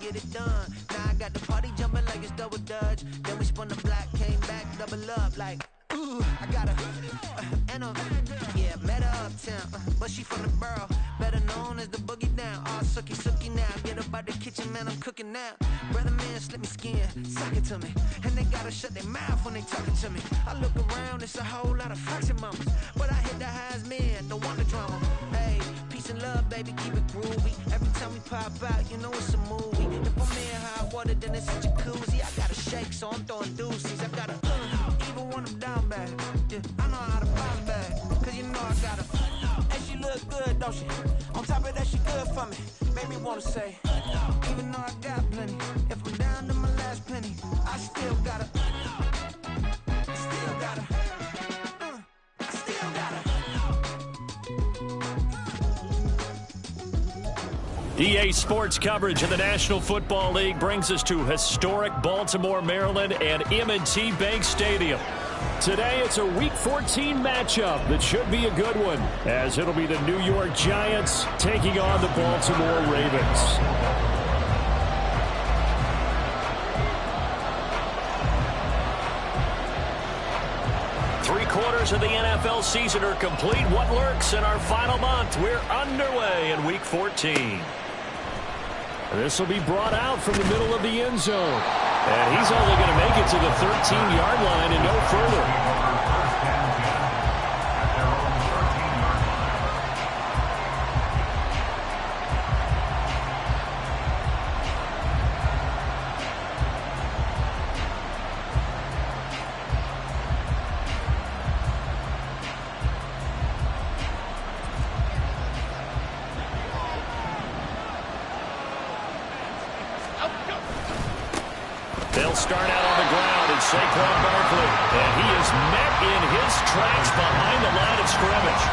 get it done. Now I got the party jumping like it's double dutch. Then we spun the block, came back, double up like, ooh, I got her. Yeah, met her uptown, but she from the borough. Better known as the boogie down. All sookie now. Get up out the kitchen, man, I'm cooking now. Brother man, slip me skin, suck it to me. And they gotta shut their mouth when they talking to me. I look around, it's a whole lot of fraction mamas. But I hit the highs, man, don't want the drama. Hey, peace and love, baby, keep it groovy. Every time we pop out, you know it's a movie. If I'm in hot water, then it's a jacuzzi. I gotta shake, so I'm throwing deuces. I gotta even when I'm down bad. Yeah, I know how to bounce back, cause you know I gotta. And she look good, don't she? On top of that, she good for me. Made me wanna say, even though I got plenty, if I'm down to my last penny, I still gotta. EA Sports coverage of the National Football League brings us to historic Baltimore, Maryland and M&T Bank Stadium. Today it's a Week 14 matchup that should be a good one, as it'll be the New York Giants taking on the Baltimore Ravens. Three-quarters of the NFL season are complete. What lurks in our final month? We're underway in Week 14. This will be brought out from the middle of the end zone. And he's only going to make it to the 13-yard line and no further. They'll start out on the ground in Saquon Barkley. And he is met in his tracks behind the line of scrimmage.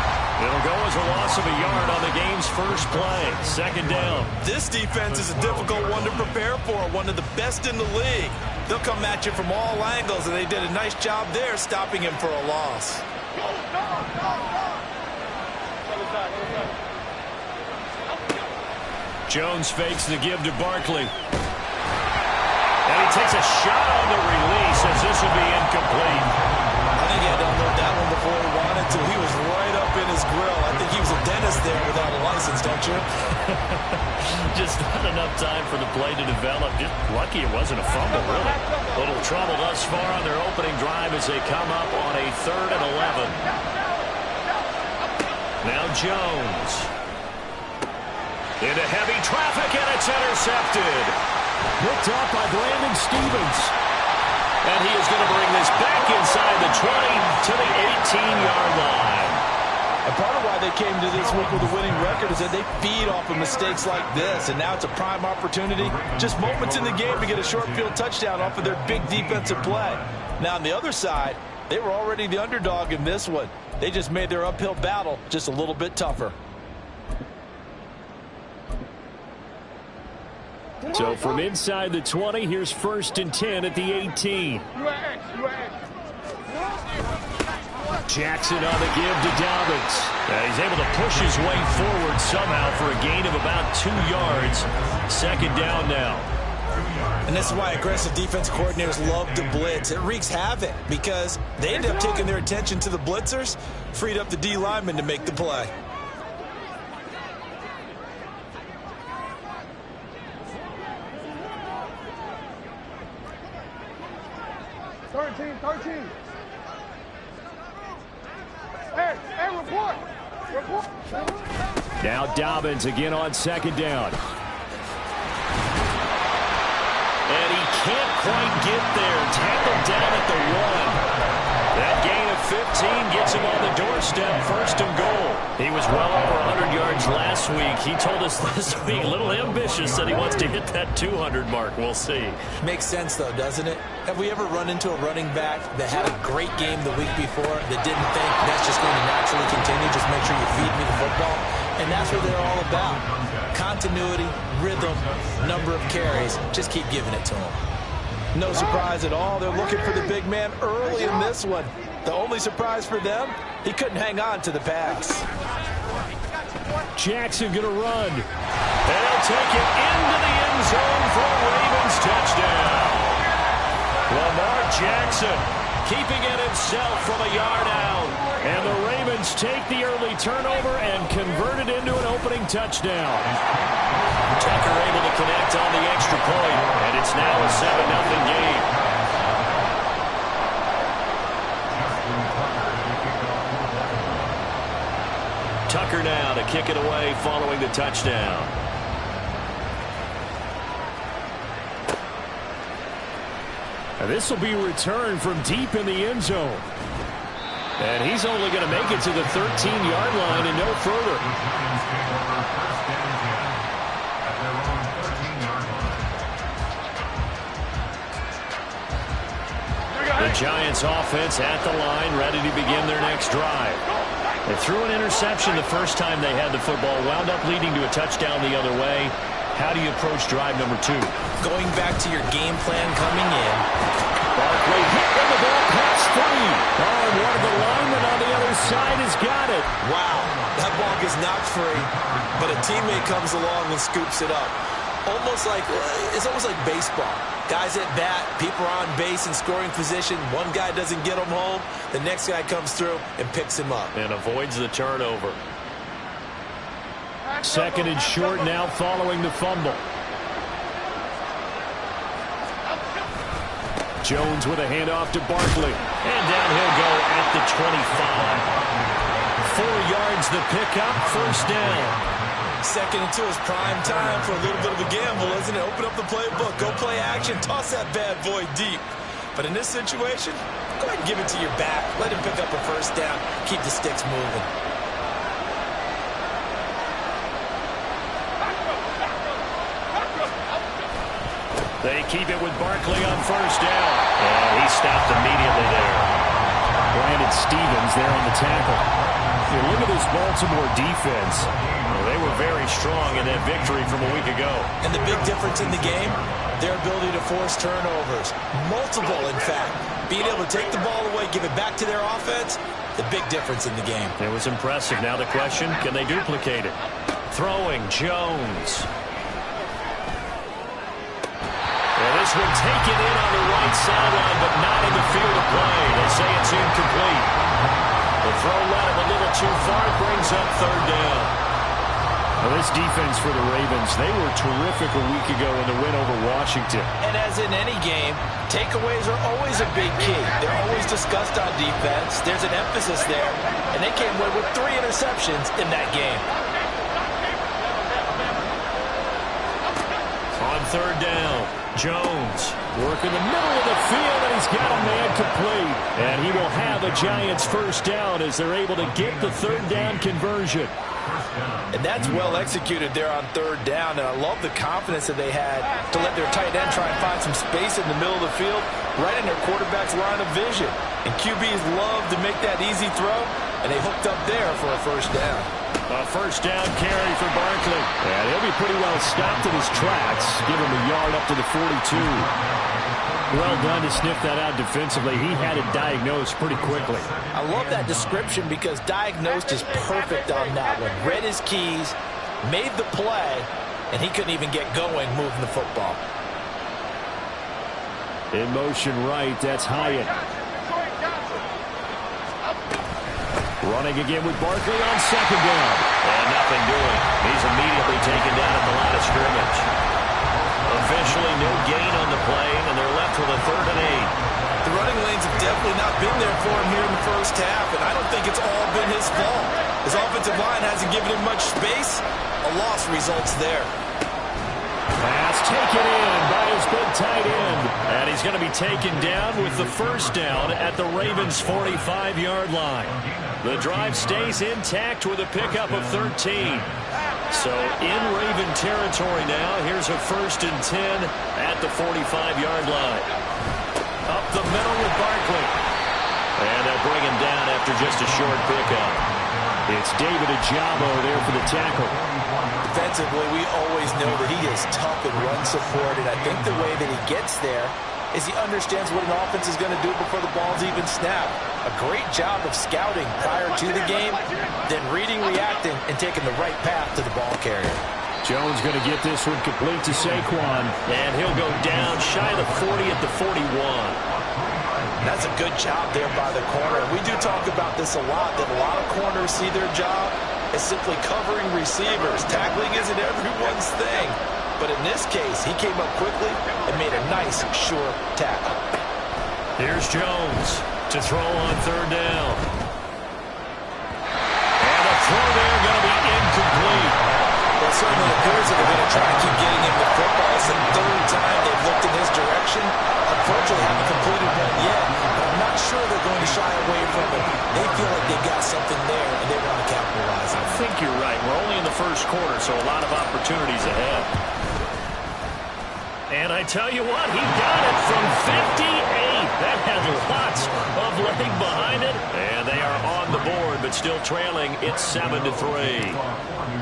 It'll go as a loss of a yard on the game's first play. Second down. This defense is a difficult one to prepare for, one of the best in the league. They'll come at you from all angles, and they did a nice job there stopping him for a loss. Jones fakes the give to Barkley. And he takes a shot on the release as this will be incomplete. I think he had to unload that one before he wanted to. He was right up in his grill. I think he was a dentist there without a license, don't you? Just not enough time for the play to develop. Just lucky it wasn't a fumble, really. Little trouble thus far on their opening drive as they come up on a 3rd and 11. Now Jones. Into heavy traffic, and it's intercepted. Picked up by Brandon Stephens. And he is going to bring this back inside the 20 to the 18-yard line. And part of why they came to this week with a winning record is that they feed off of mistakes like this. And now it's a prime opportunity. Just moments in the game to get a short field touchdown off of their big defensive play. Now on the other side, they were already the underdog in this one. They just made their uphill battle just a little bit tougher. So from inside the 20, here's 1st and 10 at the 18. Jackson on the give to Dobbins. He's able to push his way forward somehow for a gain of about 2 yards. Second down now. And this is why aggressive defense coordinators love to blitz. It wreaks havoc because they end up taking their attention to the blitzers, freed up the D lineman to make the play. 13. Hey, report. Now Dobbins again on second down. And he can't quite get there. Tackled down at the 1. That gain of 15 gets him on the doorstep, 1st and goal. He was well over 100 yards last week. He told us this week, a little ambitious, that he wants to hit that 200 mark. We'll see. Makes sense, though, doesn't it? Have we ever run into a running back that had a great game the week before that didn't think that's just going to naturally continue? Just make sure you feed me the football. And that's what they're all about. Continuity, rhythm, number of carries. Just keep giving it to them. No surprise at all. They're looking for the big man early in this one. The only surprise for them, he couldn't hang on to the pass. Jackson going to run. And he'll take it into the end zone for Wilson keeping it himself from a yard out. And the Ravens take the early turnover and convert it into an opening touchdown. Tucker able to connect on the extra point, and it's now a 7-0 game. Tucker now to kick it away following the touchdown. And this will be returned from deep in the end zone. And he's only going to make it to the 13-yard line and no further. The Giants offense at the line, ready to begin their next drive. They threw an interception the first time they had the football, wound up leading to a touchdown the other way. How do you approach drive number 2? Going back to your game plan coming in. Barkley hit with the ball past 3. Oh, and one of the linemen on the other side has got it. Wow, that ball gets knocked free, but a teammate comes along and scoops it up. It's almost like baseball. Guys at bat, people are on base in scoring position. One guy doesn't get him home. The next guy comes through and picks him up. And avoids the turnover. Second and short now following the fumble. Jones with a handoff to Barkley. And down he'll go at the 25. 4 yards the pickup, first down. Second and 2 is prime time for a little bit of a gamble, isn't it? Open up the playbook, go play action, toss that bad boy deep. But in this situation, go ahead and give it to your back. Let him pick up a first down, keep the sticks moving. They keep it with Barkley on first down. And he stopped immediately there. Brandon Stevens there on the tackle. Here, look at this Baltimore defense. Well, they were very strong in that victory from a week ago. And the big difference in the game, their ability to force turnovers. Multiple, in fact. Being able to take the ball away, give it back to their offense, the big difference in the game. It was impressive. Now the question, can they duplicate it? Throwing, Jones. And this one taken in on the right sideline, but not in the field of play. They say it's incomplete. The throw led him a little too far, brings up third down. Well, this defense for the Ravens, they were terrific a week ago in the win over Washington. And as in any game, takeaways are always a big key. They're always discussed on defense. There's an emphasis there, and they came away with 3 interceptions in that game. On third down, Jones working the middle of the field, and he's got a man complete. And he will have a Giants first down as they're able to get the third down conversion. And that's well executed there on third down. And I love the confidence that they had to let their tight end try and find some space in the middle of the field, right in their quarterback's line of vision. And QBs love to make that easy throw, and they hooked up there for a first down. A first down carry for Barkley. And he'll be pretty well stopped in his tracks. Give him a yard up to the 42. Well done to sniff that out defensively. He had it diagnosed pretty quickly. I love that description because diagnosed is perfect on that one. Read his keys, made the play, and he couldn't even get going moving the football. In motion right, that's Hyatt. Running again with Barkley on second down. And nothing doing. He's immediately taken down at the line of scrimmage. Officially no gain on the play, and they're left with a 3rd and 8. The running lanes have definitely not been there for him here in the first half, and I don't think it's all been his fault. His offensive line hasn't given him much space. A loss results there. Pass taken in by his big tight end. And he's going to be taken down with the first down at the Ravens' 45-yard line. The drive stays intact with a pickup of 13. So in Raven territory now, here's a 1st and 10 at the 45-yard line. Up the middle with Barkley. And they'll bring him down after just a short pickup. It's David Ojabo there for the tackle. Defensively, we always know that he is tough in run support, and I think the way that he gets there is he understands what an offense is going to do before the ball's even snapped. A great job of scouting prior to the game, then reading, reacting, and taking the right path to the ball carrier. Jones going to get this one complete to Saquon. And he'll go down shy of the 40 at the 41. That's a good job there by the corner. We do talk about this a lot, that a lot of corners see their job as simply covering receivers. Tackling isn't everyone's thing. But in this case, he came up quickly and made a nice, sure tackle. Here's Jones to throw on third down. And a throw there going to be incomplete. Well, it certainly appears that they're going to try and keep getting him the football. It's the third time they've looked in his direction. Unfortunately, haven't completed one yet, but I'm not sure they're going to shy away from it. They feel like they've got something there, and they want to capitalize on it. I think you're right. We're only in the first quarter, so a lot of opportunities ahead. And I tell you what, he got it from 58. That has lots of leg behind it. And they are on the board, but still trailing. It's 7-3.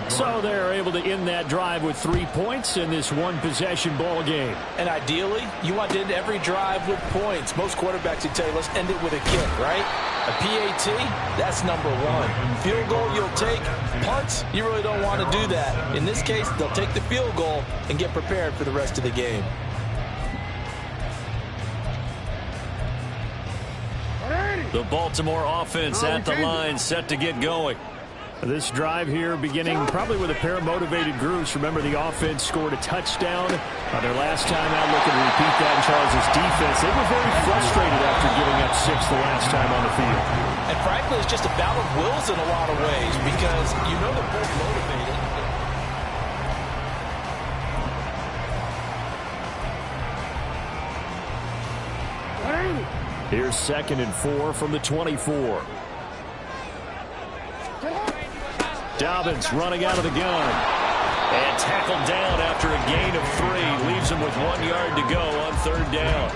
So they're able to end that drive with 3 points in this one-possession ball game. And ideally, you want to end every drive with points. Most quarterbacks would tell you, let's end it with a kick, right? A PAT, that's number one. Field goal you'll take. Punts, you really don't want to do that. In this case, they'll take the field goal and get prepared for the rest of the game. The Baltimore offense at the line, set to get going. This drive here beginning probably with a pair of motivated groups. Remember, the offense scored a touchdown on their last time out. Looking to repeat that in Charles' defense. They were very frustrated after giving up 6 the last time on the field. And frankly, it's just a battle of wills in a lot of ways because you know they're both motivated. Here's 2nd and 4 from the 24. Dobbins running out of the gun. And tackled down after a gain of 3. Leaves him with 1 yard to go on third down.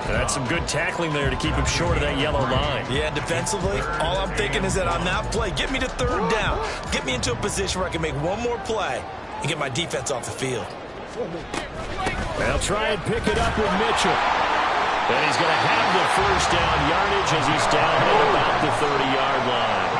And that's some good tackling there to keep him short of that yellow line. Yeah, defensively, all I'm thinking is that on that play, get me to third down. Get me into a position where I can make one more play and get my defense off the field. They'll try and pick it up with Mitchell. And he's going to have the first down yardage as he's down at about the 30-yard line.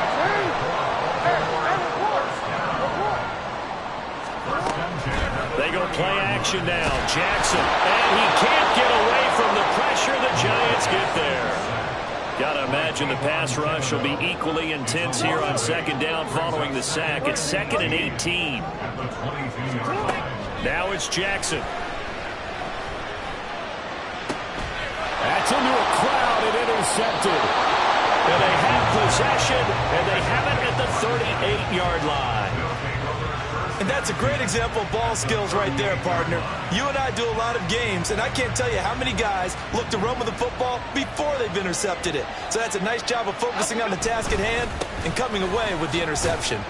They go play action now. Jackson. And he can't get away from the pressure. The Giants get there. Got to imagine the pass rush will be equally intense here on second down following the sack. It's 2nd and 18. Now it's Jackson. That's into a crowd and intercepted. And they have possession, and they have it at the 38-yard line. And that's a great example of ball skills right there, partner. You and I do a lot of games, and I can't tell you how many guys look to run with the football before they've intercepted it. So that's a nice job of focusing on the task at hand and coming away with the interception.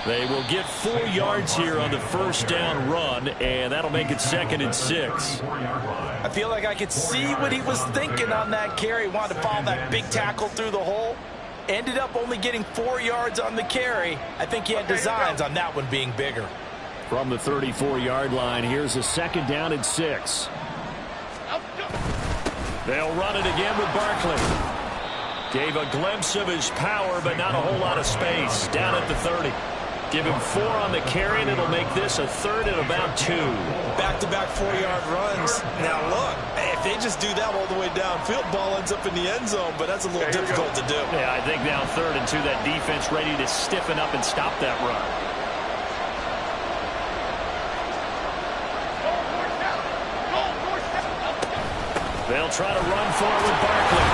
They will get 4 yards here on the first down run, and that'll make it 2nd and 6. I feel like I could see what he was thinking on that carry. Wanted to follow that big tackle through the hole. Ended up only getting 4 yards on the carry. I think he had designs on that one being bigger. From the 34-yard line, here's a 2nd down and 6. They'll run it again with Barkley. Gave a glimpse of his power, but not a whole lot of space. Down at the 30. Give him 4 on the carry, and it'll make this a 3rd and about 2. Back-to-back 4-yard runs. Now, look, if they just do that all the way downfield, ball ends up in the end zone, but that's a little difficult to do. Yeah, I think now 3rd and 2, that defense ready to stiffen up and stop that run. They'll try to run for it with Barkley.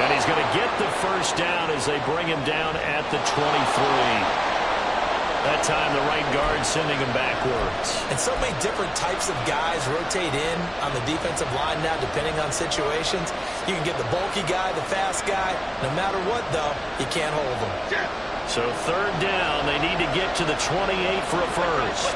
And he's going to get the first down as they bring him down at the 23. That time, the right guard sending him backwards. And so many different types of guys rotate in on the defensive line now, depending on situations. You can get the bulky guy, the fast guy. No matter what, though, you can't hold them. So 3rd down, they need to get to the 28 for a first.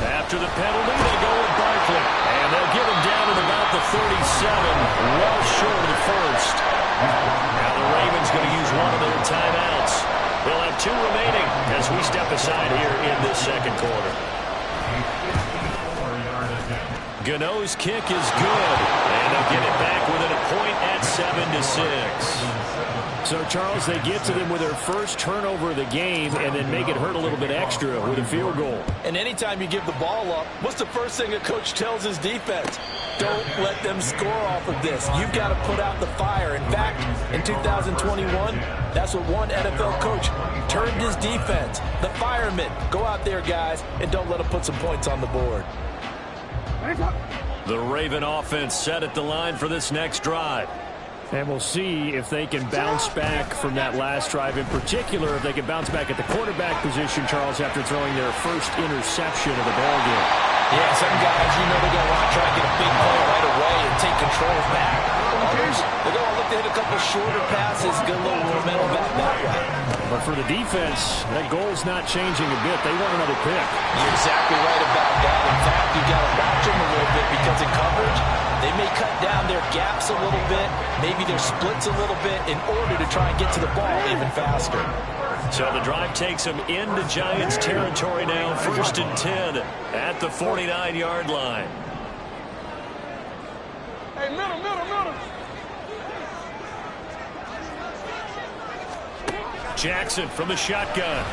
After the penalty, they go with Barkley. And they'll get him down at about the 37, well short of the first. Now the Ravens going to use one of their timeouts. They'll have 2 remaining as we step aside here in this second quarter. Gano's kick is good. And they'll get it back within a point at 7-6. So, Charles, they get to them with their first turnover of the game and then make it hurt a little bit extra with a field goal. And anytime you give the ball up, what's the first thing a coach tells his defense? Don't let them score off of this. You've got to put out the fire. In fact, in 2021, that's what one NFL coach termed his defense. The firemen. Go out there, guys, and don't let them put some points on the board. The Raven offense set at the line for this next drive. And we'll see if they can bounce back from that last drive. In particular, if they can bounce back at the quarterback position, Charles, after throwing their first interception of the ballgame. Yeah, some guys, they're going to want to try to get a big play right away and take control back. Others, they're going to look to hit a couple shorter passes, get a little momentum back that way. But for the defense, that goal's not changing a bit. They want another pick. You're exactly right about that. In fact, you've got to watch them a little bit because in coverage, they may cut down their gaps a little bit, maybe their splits a little bit in order to try and get to the ball even faster. So the drive takes them into Giants territory now, 1st and 10 at the 49-yard line. Hey, middle. Jackson from the shotgun.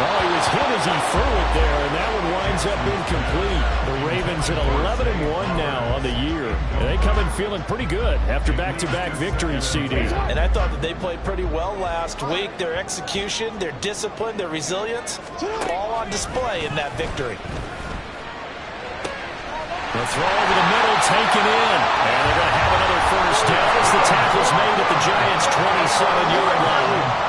Oh, he was hit as he threw it there, and that one winds up incomplete. The Ravens at 11-1 now on the year. And they come in feeling pretty good after back-to-back victories, CD. And I thought that they played pretty well last week. Their execution, their discipline, their resilience, all on display in that victory. The throw over the middle taken in. And they're going to have another first down as the tackle's made at the Giants' 27-yard line.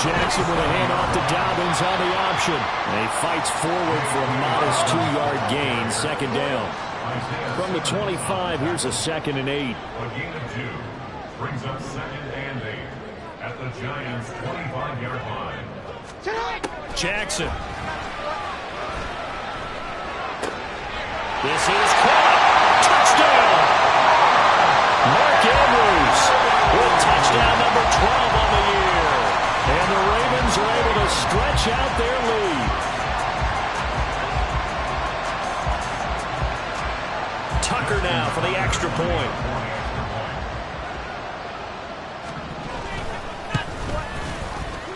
Jackson with a handoff to Dobbins on the option. And he fights forward for a modest 2-yard gain, 2nd down. From the 25, here's a 2nd and 8. A gain of 2 brings up 2nd and 8 at the Giants' 25-yard line. Jackson. This is caught. Touchdown! Mark Andrews with touchdown number 12 on the year. And the Ravens are able to stretch out their lead. Tucker now for the extra point.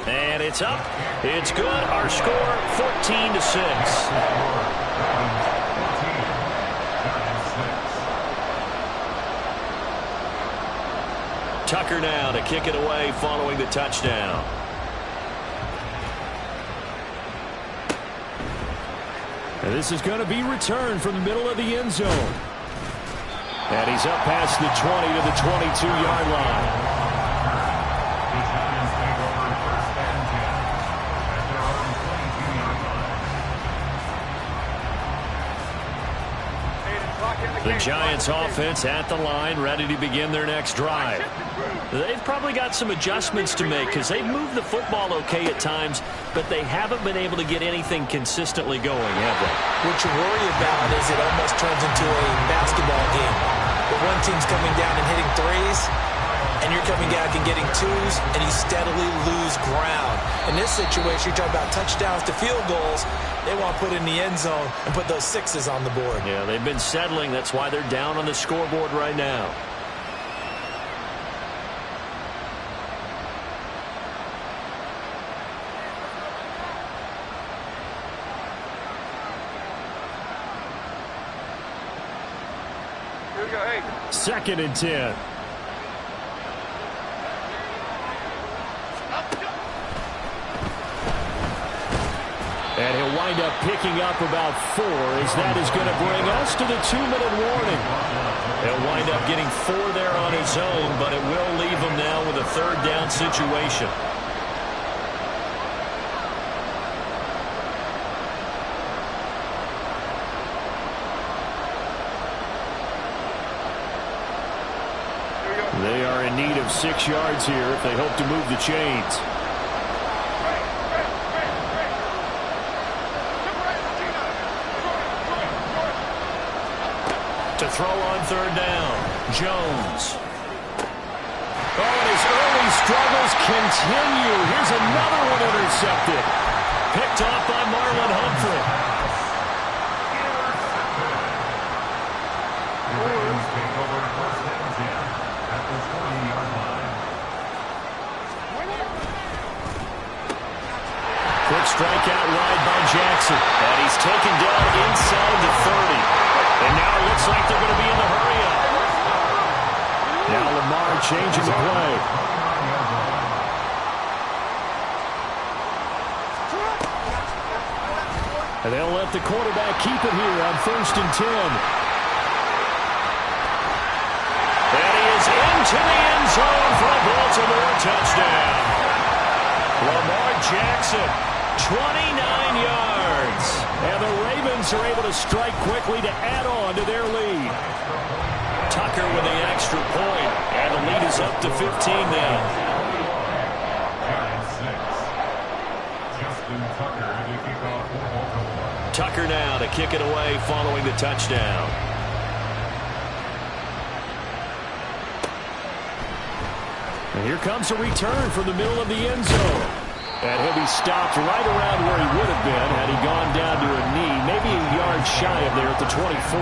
And it's up. It's good. Our score, 14-6. Tucker now to kick it away following the touchdown. And this is going to be returned from the middle of the end zone. And he's up past the 20 to the 22-yard line. The Giants offense at the line, ready to begin their next drive. They've probably got some adjustments to make because they've moved the football okay at times, but they haven't been able to get anything consistently going, have they? What you worry about is it almost turns into a basketball game. Where one team's coming down and hitting threes, and you're coming back and getting twos, and you steadily lose ground. In this situation, you're talking about touchdowns to field goals. They want to put in the end zone and put those sixes on the board. Yeah, they've been settling. That's why they're down on the scoreboard right now. Here we go, hey. 2nd and 10. And he'll wind up picking up about 4 as that is going to bring us to the 2-minute warning. He'll wind up getting 4 there on his own, but it will leave him now with a 3rd down situation. They are in need of 6 yards here if they hope to move the chains. To throw on 3rd down, Jones. Oh, and his early struggles continue. Here's another one intercepted. Picked off by Marlon Humphrey. Take over 1st and Quick strikeout wide by Jackson. And he's taken down inside the 30. And now it looks like they're going to be in the hurry-up. Now Lamar changing the play. And they'll let the quarterback keep it here on 1st and 10. And he is into the end zone for a Baltimore touchdown. Lamar Jackson, 29 yards. And the Ravens are able to strike quickly to add on to their lead. Tucker with the extra point, and the lead is up to 15 now. Tucker now to kick it away following the touchdown. And here comes a return from the middle of the end zone. And he'll be stopped right around where he would have been had he gone down to a knee, maybe a yard shy of there at the 24.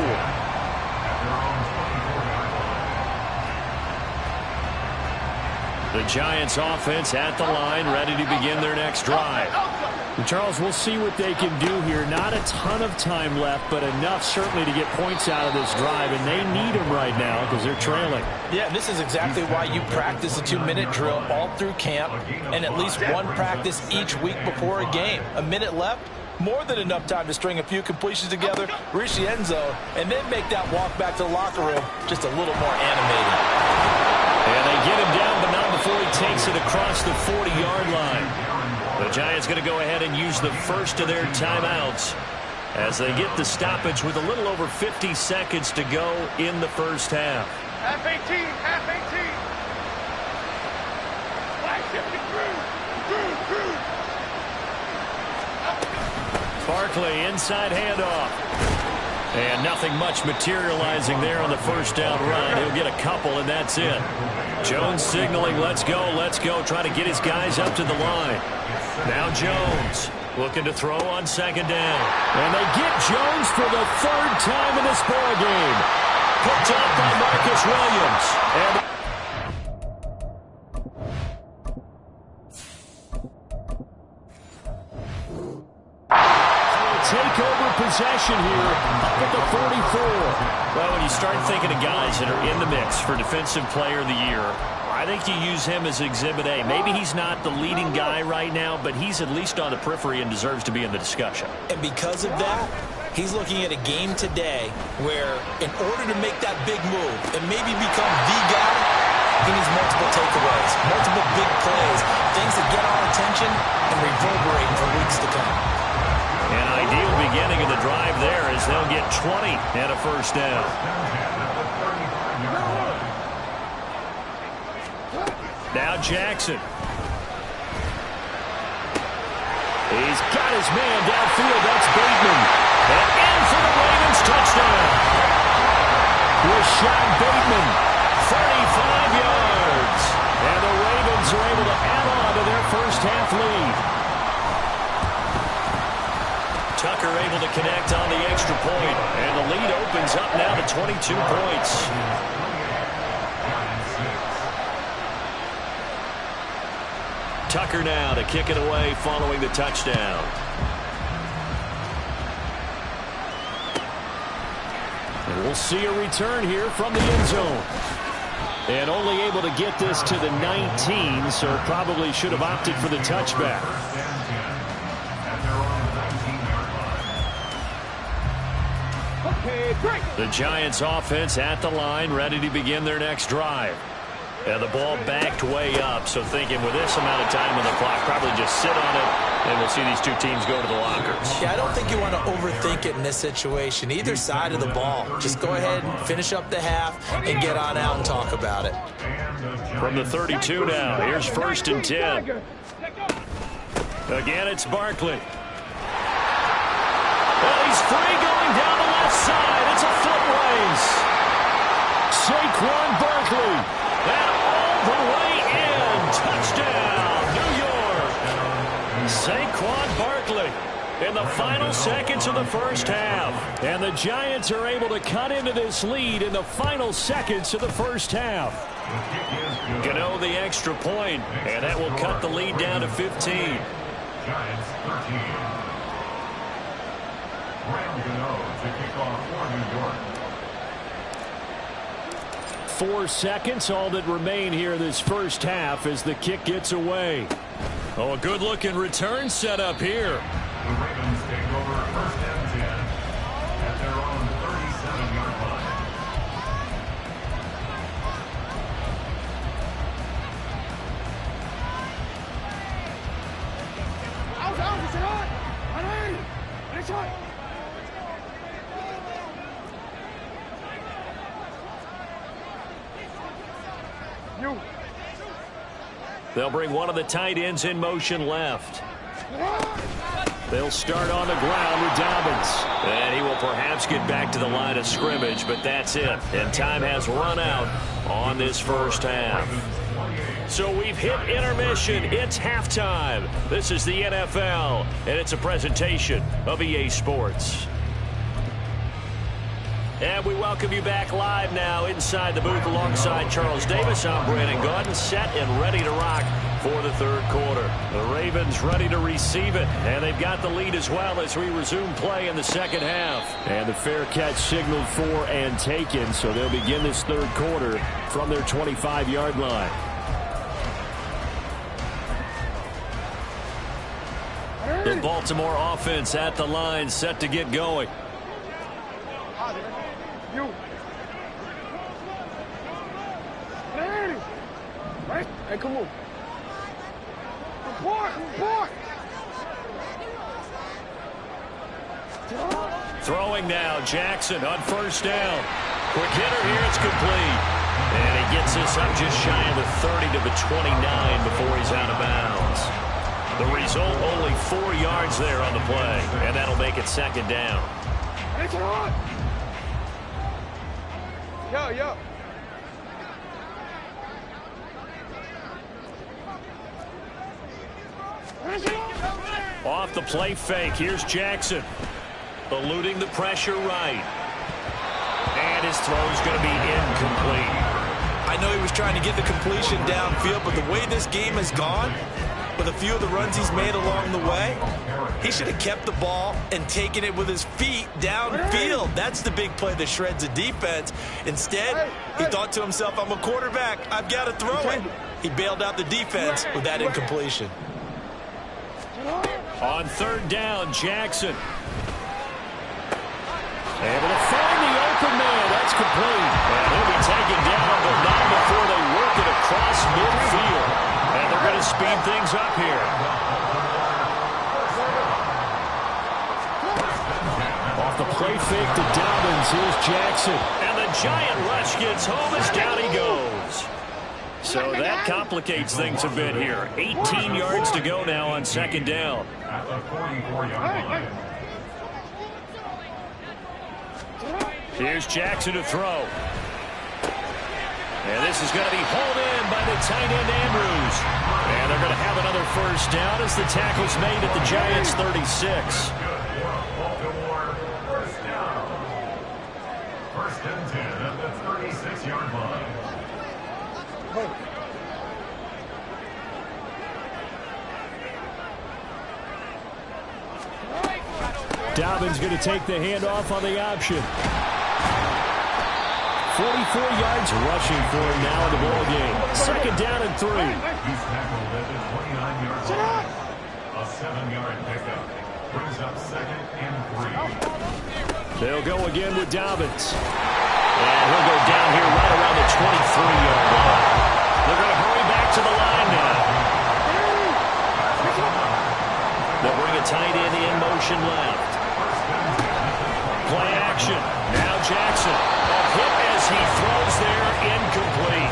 The Giants offense at the line, ready to begin their next drive. And Charles, we'll see what they can do here. Not a ton of time left, but enough certainly to get points out of this drive, and they need them right now because they're trailing. Yeah, this is exactly why you practice a 2-minute drill all through camp and at least one practice each week before a game. A minute left, more than enough time to string a few completions together, reach the end zone, and then make that walk back to the locker room just a little more animated. And they get him down, but not before he takes it across the 40-yard line. The Giants going to go ahead and use the first of their timeouts as they get the stoppage with a little over 50 seconds to go in the first half. Half 18, half 18. Barkley, inside handoff. And nothing much materializing there on the first down run. He'll get a couple, and that's it. Jones signaling, let's go, trying to get his guys up to the line. Now Jones looking to throw on second down. And they get Jones for the third time in this ball game. Picked up by Marcus Williams. And take over possession here up at the 44. Well, when you start thinking of guys that are in the mix for Defensive Player of the Year, I think you use him as Exhibit A. Maybe he's not the leading guy right now, but he's at least on the periphery and deserves to be in the discussion. And because of that, he's looking at a game today where in order to make that big move and maybe become the guy, he needs multiple takeaways, multiple big plays, things that get our attention and reverberate for weeks to come. An ideal beginning of the drive there as they'll get 20 and a first down. Now Jackson. He's got his man downfield. That's Bateman. And in for the Ravens touchdown. Rashad Bateman, 35 yards. And the Ravens are able to add on to their first half lead. Tucker able to connect on the extra point, and the lead opens up now to 22 points. Tucker now to kick it away following the touchdown. And we'll see a return here from the end zone. And only able to get this to the 19, so probably should have opted for the touchback. The Giants offense at the line, ready to begin their next drive. And the ball backed way up, so thinking with this amount of time on the clock, probably just sit on it, and we'll see these two teams go to the lockers. Yeah, I don't think you want to overthink it in this situation. Either side of the ball. Just go ahead and finish up the half and get on out and talk about it. From the 32 now, here's 1st and 10. Again, it's Barkley. Well, he's free going down the left side. It's a foot race. Saquon Barkley. And all the way in. Touchdown, New York. Saquon Barkley in the final seconds of the first half. And the Giants are able to cut into this lead in the final seconds of the first half. Gano the extra point, and that will cut the lead down to 15. Giants 13. Graham Gano to kick off for New York. 4 seconds, all that remain here this first half as the kick gets away. Oh, a good-looking return set up here. The Ravens take over first and 10 at their own 37-yard line. They'll bring one of the tight ends in motion left. They'll start on the ground with Dobbins. And he will perhaps get back to the line of scrimmage, but that's it. And time has run out on this first half. So we've hit intermission. It's halftime. This is the NFL, and it's a presentation of EA Sports. And we welcome you back live now inside the booth alongside Charles Davis. I'm Brandon Gaudin, set and ready to rock for the third quarter. The Ravens ready to receive it, and they've got the lead as well as we resume play in the second half. And the fair catch signaled for and taken, so they'll begin this third quarter from their 25-yard line. The Baltimore offense at the line, set to get going. Hey, come on. Report. Throwing now, Jackson on first down. Quick hitter here, it's complete. And he gets this up just shy of the 30 to the 29 before he's out of bounds. The result, only 4 yards there on the play, and that'll make it second down. Yo. Off the play fake, here's Jackson. Eluding the pressure right. And his throw's going to be incomplete. I know he was trying to get the completion downfield, but the way this game has gone, with a few of the runs he's made along the way, he should have kept the ball and taken it with his feet downfield. That's the big play that shreds a defense. Instead, he thought to himself, I'm a quarterback, I've got to throw it. He bailed out the defense with that incompletion. On third down, Jackson. Able to find the open man. That's complete. And he'll be taken down, but not before they work it across midfield. And they're going to speed things up here. Off the play fake to Dobbins. Here's Jackson. And the giant rush gets home as down he goes. So that complicates things a bit here. 18 yards to go now on second down. At the 44-yard line. Here's Jackson to throw. And this is going to be hauled in by the tight end Andrews. And they're going to have another first down as the tackle's made at the Giants' 36. Baltimore, first down. First and 10 at the 36-yard line. Dobbins going to take the handoff on the option. 44 yards rushing for him now in the ball game. Second down and 3. He's tackled at the 29-yard line. A 7-yard pickup brings up second and 3. They'll go again with Dobbins. And he'll go down here right around the 23-yard line. They're going to hurry back to the line now. They'll bring a tight end in motion left. Play action. Now Jackson. A hit as he throws there, incomplete.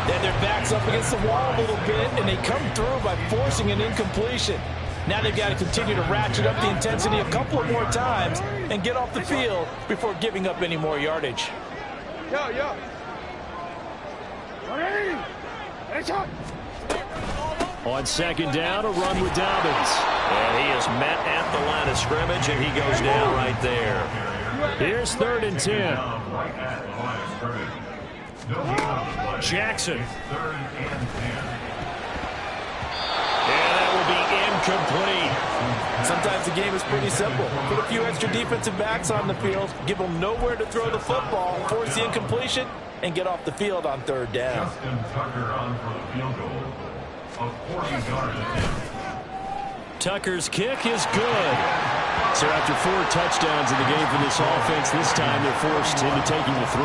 Then their back's up against the wall a little bit, and they come through by forcing an incompletion. Now they've got to continue to ratchet up the intensity a couple of more times and get off the field before giving up any more yardage. Yo. On second down, a run with Dobbins. And he is met at the line of scrimmage, and he goes down right there. Here's third and 10. Right at the line of scrimmage. No gain on the play. Jackson. Third and 10. And that will be incomplete. Sometimes the game is pretty simple. Put a few extra defensive backs on the field, give them nowhere to throw the football, force the incompletion, and get off the field on third down. Justin Tucker on for the field goal. A 40-yard attempt. Tucker's kick is good. So after 4 touchdowns in the game for this offense, this time they're forced into taking the 3.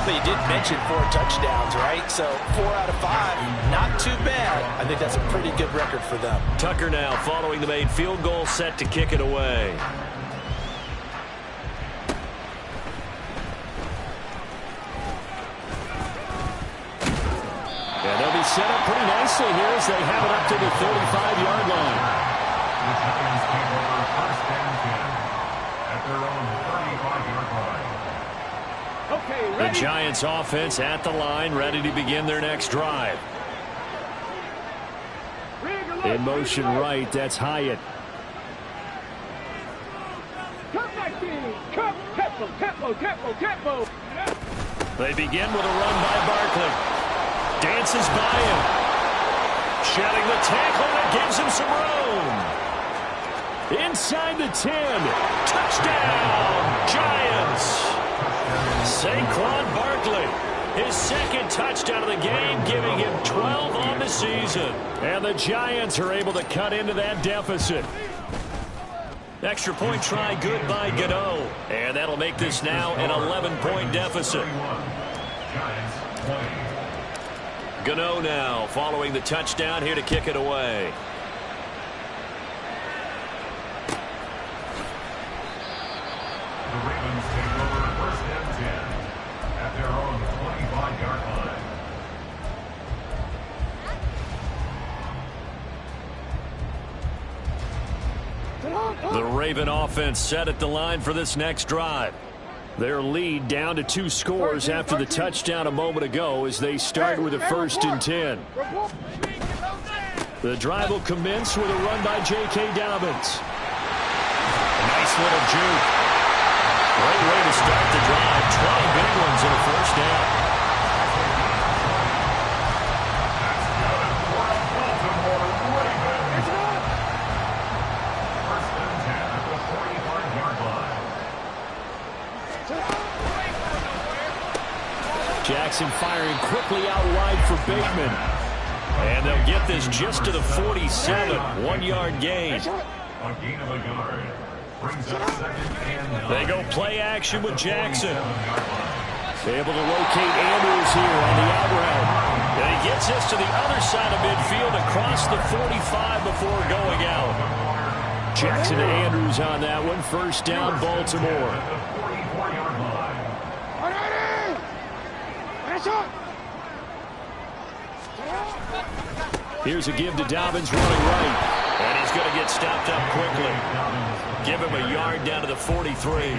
But you did mention 4 touchdowns, right? So 4 out of 5, not too bad. I think that's a pretty good record for them. Tucker now following the made field goal, set to kick it away. And they'll be set up pretty nicely here as they have it up to the 35-yard line. The Giants take over first and 10 at their own 35-yard line. Okay, The ready? Giants offense at the line, ready to begin their next drive. In motion right, that's Hyatt. Come back in. Come. Tempo. They begin with a run by Barkley. Dances by him. Shedding the tackle that gives him some room. Inside the 10. Touchdown, Giants. Saquon Barkley, his second touchdown of the game, giving him 12 on the season. And the Giants are able to cut into that deficit. Extra point try good by Gano. And that'll make this now an 11-point deficit. Giants 20. Gano now following the touchdown here to kick it away. The Ravens take over first and 10 at their own 25-yard line. The Raven offense set at the line for this next drive. Their lead down to 2 scores after the touchdown a moment ago as they start with a 1st and 10. The drive will commence with a run by J.K. Dobbins. Nice little juke. Great way to start the drive. 20 big ones in a first down. Jackson firing quickly out wide for Bateman. And they'll get this just to the 47. 1-yard gain. A gain of a yard. Brings up second and 9. They go play action with Jackson. Able to locate Andrews here on the out route. And he gets this to the other side of midfield across the 45 before going out. Jackson to Andrews on that one. First down, Baltimore. The 44-yard line. Here's a give to Dobbins running right. And he's going to get stopped up quickly. Give him a yard down to the 43.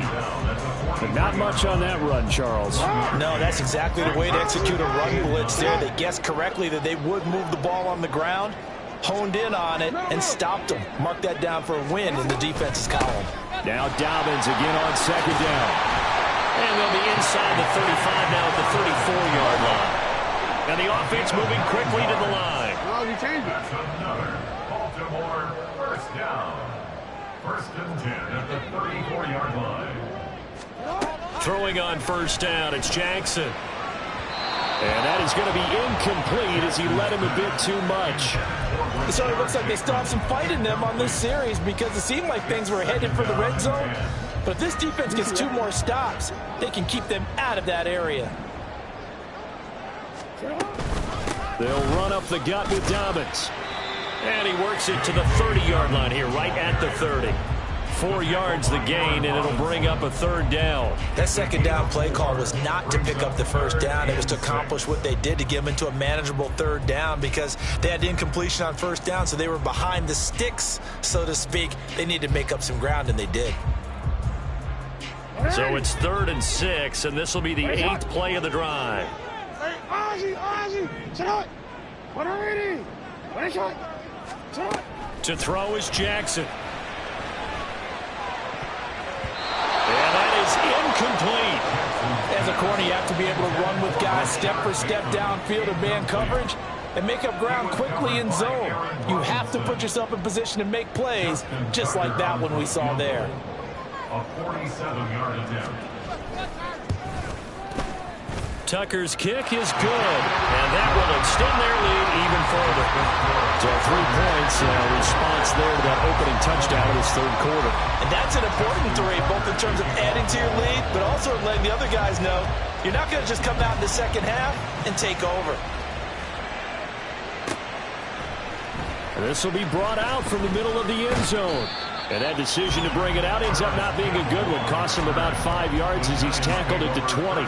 But not much on that run, Charles. No, that's exactly the way to execute a run blitz there. They guessed correctly that they would move the ball on the ground, honed in on it, and stopped them. Mark that down for a win in the defense's column. Now Dobbins again on second down. And they'll be inside the 35 now at the 34-yard line. And the offense moving quickly to the line. That's another Baltimore first down. First and 10 at the 34-yard line. Throwing on first down, it's Jackson. And that is going to be incomplete as he led him a bit too much. So it looks like they still have some fight in them on this series because it seemed like things were headed for the red zone. But if this defense gets 2 more stops, they can keep them out of that area. They'll run up the gut with Dobbins. And he works it to the 30-yard line here, right at the 30. 4 yards the gain, and it'll bring up a third down. That second down play call was not to pick up the first down. It was to accomplish what they did to get them into a manageable third down because they had incompletion on first down, so they were behind the sticks, so to speak. They needed to make up some ground, and they did. So it's 3rd and 6, and this will be the 8th play of the drive. To throw is Jackson. And that is incomplete. As a corner, you have to be able to run with guys step for step downfield in man coverage. and make up ground quickly in zone. You have to put yourself in position to make plays, just like that one we saw there. A 47-yard attempt. Tucker's kick is good, and that will extend their lead even further. So 3 points response there to that opening touchdown in this third quarter. And that's an important 3, both in terms of adding to your lead, but also letting the other guys know you're not going to just come out in the second half and take over. This will be brought out from the middle of the end zone. And that decision to bring it out ends up not being a good one. Costs him about 5 yards as he's tackled at the 20.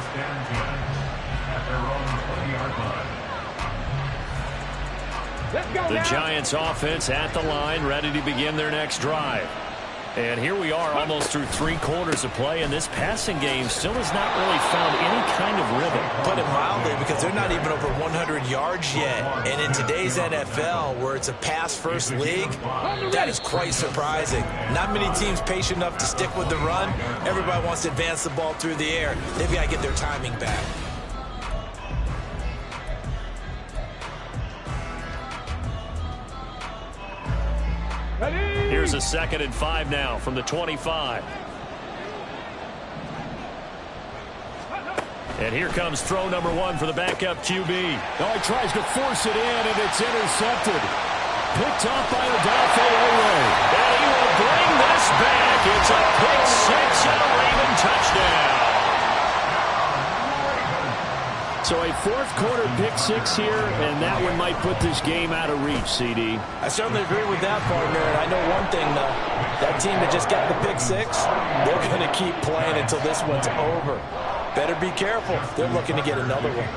The Giants offense at the line, ready to begin their next drive. And here we are almost through 3 quarters of play, and this passing game still has not really found any kind of rhythm. Put it mildly, because they're not even over 100 yards yet. And in today's NFL, where it's a pass-first league, that is quite surprising. Not many teams patient enough to stick with the run. Everybody wants to advance the ball through the air. They've got to get their timing back. Here's a 2nd and 5 now from the 25. And here comes throw number 1 for the backup QB. Oh, he tries to force it in, and it's intercepted. Picked off by Odafe Oweh. And he will bring this back. It's a pick 6 and a Raven touchdown. So a 4th quarter pick 6 here, and that one might put this game out of reach, CD. I certainly agree with that, partner. And I know one thing, though. That team that just got the pick 6, they're going to keep playing until this one's over. Better be careful. They're looking to get another one.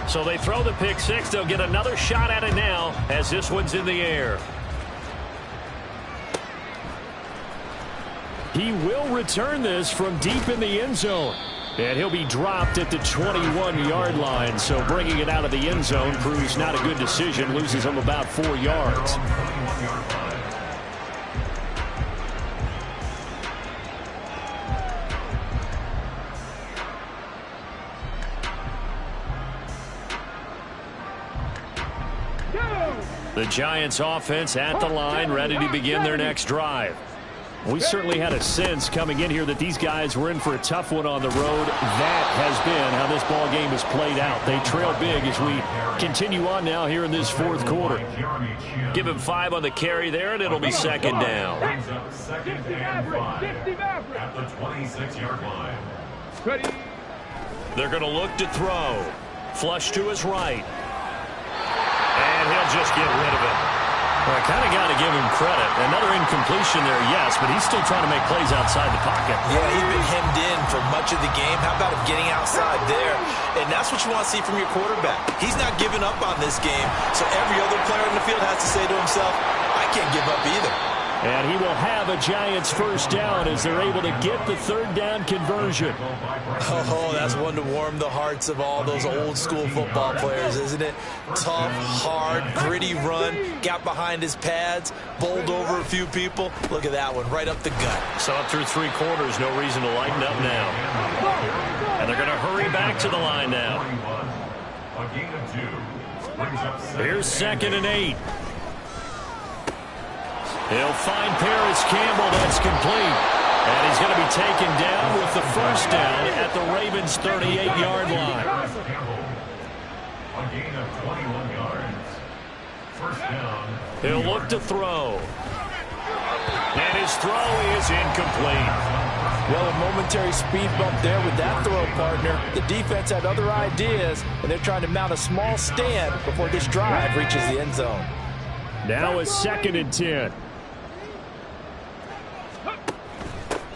So they throw the pick 6. They'll get another shot at it now as this one's in the air. He will return this from deep in the end zone. And he'll be dropped at the 21-yard line. So bringing it out of the end zone proves not a good decision. Loses him about 4 yards. The Giants offense at the line, ready to begin their next drive. We certainly had a sense coming in here that these guys were in for a tough one on the road. That has been how this ball game has played out. They trail big as we continue on now here in this 4th quarter. Give him 5 on the carry there, and it'll be 2nd down. At the 26-yard line. They're going to look to throw. Flush to his right. And he'll just get rid of it. Well, I kind of got to give him credit. Another incompletion there, yes, but he's still trying to make plays outside the pocket. Yeah, he's been hemmed in for much of the game. How about him getting outside there? And that's what you want to see from your quarterback. He's not giving up on this game, so every other player in the field has to say to himself, I can't give up either. And he will have a Giants 1st down as they're able to get the 3rd down conversion. Oh, that's one to warm the hearts of all those old school football players, isn't it? Tough, hard, gritty run, got behind his pads, bowled over a few people. Look at that one, right up the gut. So up through 3 quarters, no reason to lighten up now. And they're going to hurry back to the line now. A gain of 2. Here's 2nd and 8. He'll find Paris Campbell. That's complete. And he's going to be taken down with the 1st down at the Ravens' 38-yard line. A gain of 21 yards. 1st down. He'll look to throw. And his throw is incomplete. Well, a momentary speed bump there with that throw, partner. The defense had other ideas, and they're trying to mount a small stand before this drive reaches the end zone. Now a 2nd and 10.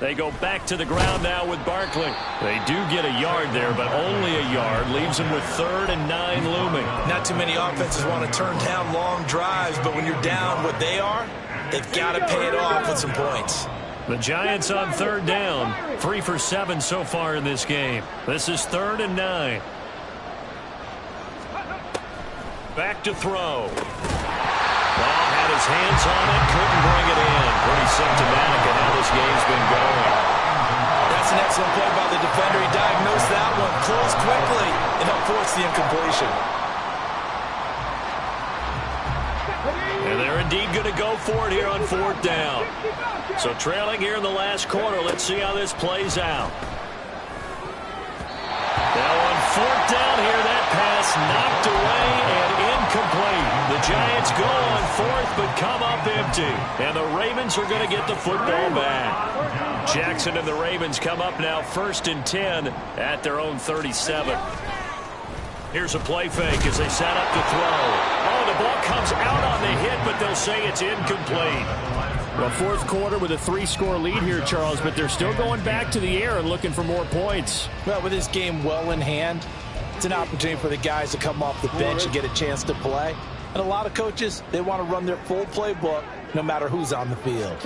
They go back to the ground now with Barkley. They do get a yard there, but only a yard. Leaves them with 3rd and 9 looming. Not too many offenses want to turn down long drives, but when you're down what they are, they've got to pay it off with some points. The Giants on 3rd down. 3 for 7 so far in this game. This is 3rd and 9. Back to throw. Ball had his hands on it, couldn't bring it in. Pretty symptomatic of how this game's been going. That's That's an excellent play by the defender. He diagnosed that one, closed quickly, and forced the incompletion. And they're indeed going to go for it here on 4th down. So trailing here in the last quarter. Let's see how this plays out. Now on 4th down here, that pass knocked away and incomplete. The Giants go on 4th but come up empty. And the Ravens are going to get the football back. Jackson and the Ravens come up now 1st and 10 at their own 37. Here's a play fake as they set up to throw. Oh, the ball comes out on the hit, but they'll say it's incomplete. Well, 4th quarter with a 3-score lead here, Charles, but they're still going back to the air and looking for more points. Well, with this game well in hand, it's an opportunity for the guys to come off the bench and get a chance to play. And a lot of coaches, they want to run their full playbook no matter who's on the field.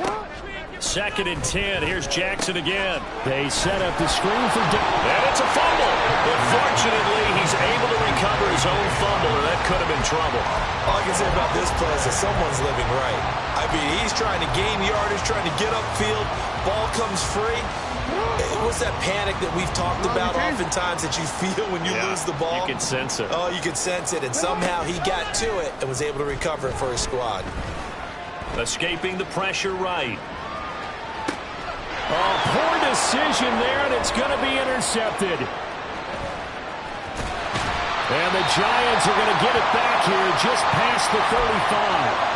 2nd and 10. Here's Jackson again. They set up the screen for and it's a fumble. But fortunately, he's able to recover his own fumble, or that could have been trouble. All I can say about this play is that someone's living right. I mean, he's trying to gain yardage, trying to get upfield. Ball comes free. What's that panic that we've talked about oftentimes that you feel when you lose the ball? You can sense it. Oh, you can sense it. And somehow he got to it and was able to recover it for his squad. Escaping the pressure right. Oh, poor decision there, and it's going to be intercepted. And the Giants are going to get it back here just past the 35.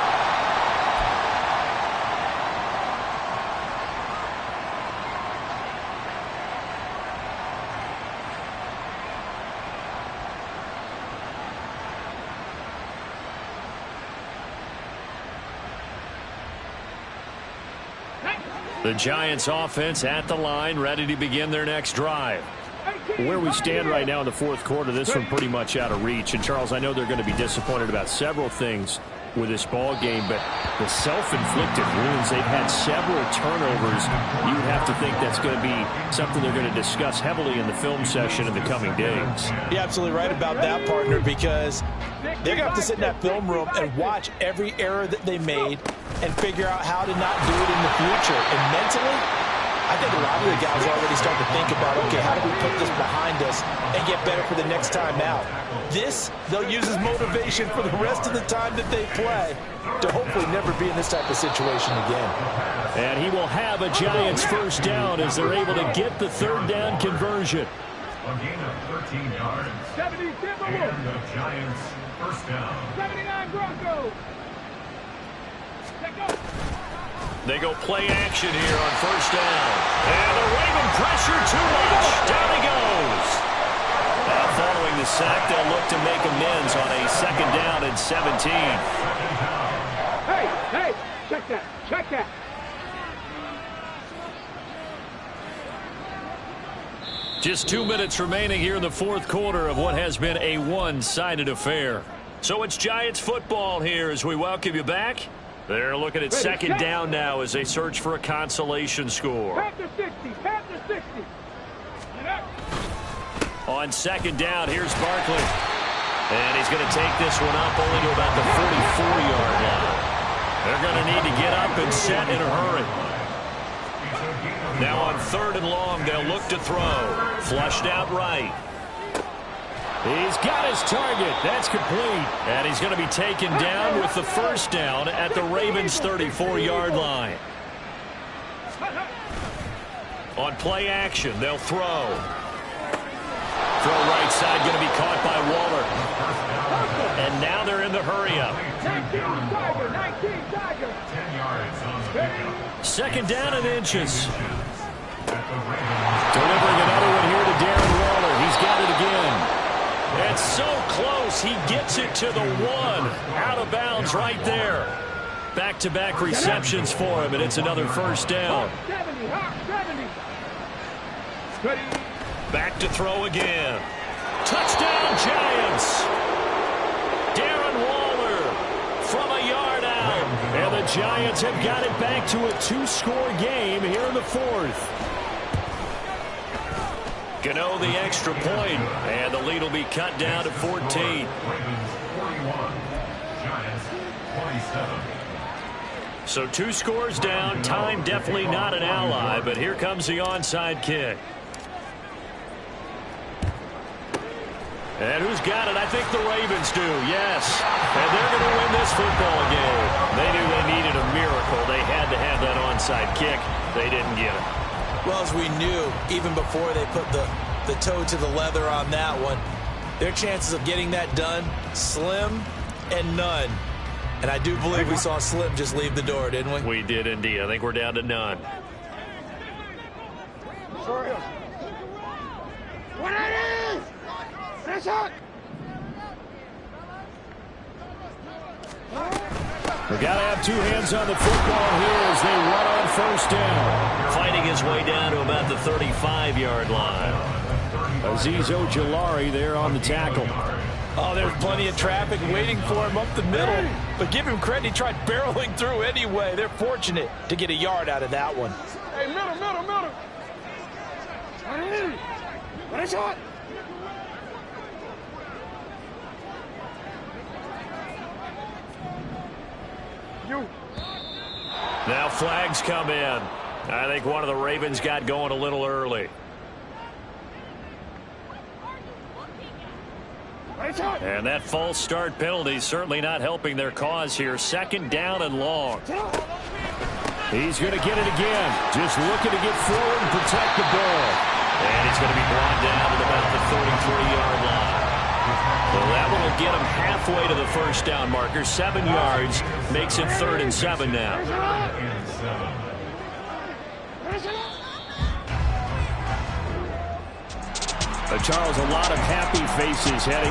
The Giants offense at the line, ready to begin their next drive. Where we stand right now in the 4th quarter, this one pretty much out of reach. And, Charles, I know they're going to be disappointed about several things with this ball game, but the self-inflicted wounds, they've had several turnovers. You would have to think that's going to be something they're going to discuss heavily in the film session in the coming days. You're absolutely right about that, partner, because they're going to have to sit in that film room and watch every error that they made and figure out how to not do it in the future. And mentally, I think a lot of the guys already start to think about, okay, how do we put this behind us and get better for the next time out? This, they'll use as motivation for the rest of the time that they play to hopefully never be in this type of situation again. And he will have a Giants 1st down as they're able to get the 3rd down conversion. A gain of 13 yards. 70 And the Giants 1st down. 79 Broncos. They go play action here on 1st down. And the Raven pressure too much. Down he goes. Now following the sack, they'll look to make amends on a 2nd down and 17. Hey, check that, check that. Just 2 minutes remaining here in the 4th quarter of what has been a one-sided affair. So it's Giants football here as we welcome you back. They're looking at 2nd down now as they search for a consolation score. Pat the 60, pat the 60. On 2nd down, here's Barkley. And he's going to take this one up only to about the 44-yard line. They're going to need to get up and set in a hurry. Now on 3rd and long, they'll look to throw. Flushed out right. He's got his target. That's complete. And he's going to be taken down with the 1st down at the Ravens' 34-yard line. On play action, they'll throw. Throw right side, going to be caught by Waller. And now they're in the hurry-up. 19 Tiger. 10 yards on the pickup. 2nd down and inches. Delivering another one here to Darren Waller. He's got it again. It's so close. He gets it to the 1. Out of bounds right there. Back-to-back receptions for him, and it's another 1st down. 70, 70. Back to throw again. Touchdown, Giants. Darren Waller from a yard out. And the Giants have got it back to a 2-score game here in the 4th. Gano the extra point, and the lead will be cut down to 14. Ravens 41, Giants 27. So 2 scores down. Time definitely not an ally, but here comes the onside kick. And who's got it? I think the Ravens do, yes. And they're going to win this football game. They knew they needed a miracle. They had to have that onside kick. They didn't get it. Well, as we knew, even before they put the toe to the leather on that one, their chances of getting that done, slim and none. And I do believe we saw Slim just leave the door, didn't we? We did indeed. I think we're down to none. We've got to have 2 hands on the football here as they run on first down. Fighting his way down to about the 35-yard line. Azeez Ojulari there on the tackle. Oh, there's plenty of traffic waiting for him up the middle. But give him credit, he tried barreling through anyway. They're fortunate to get a yard out of that one. Hey, middle. Nice shot. Now flags come in. I think one of the Ravens got going a little early. And that false start penalty certainly not helping their cause here. 2nd down and long. He's going to get it again. Just looking to get forward and protect the ball. And he's going to be brought down at about the 33-yard line. Well, that one will get him halfway to the first down marker. 7 yards makes it 3rd and 7 now. Charles, a lot of happy faces heading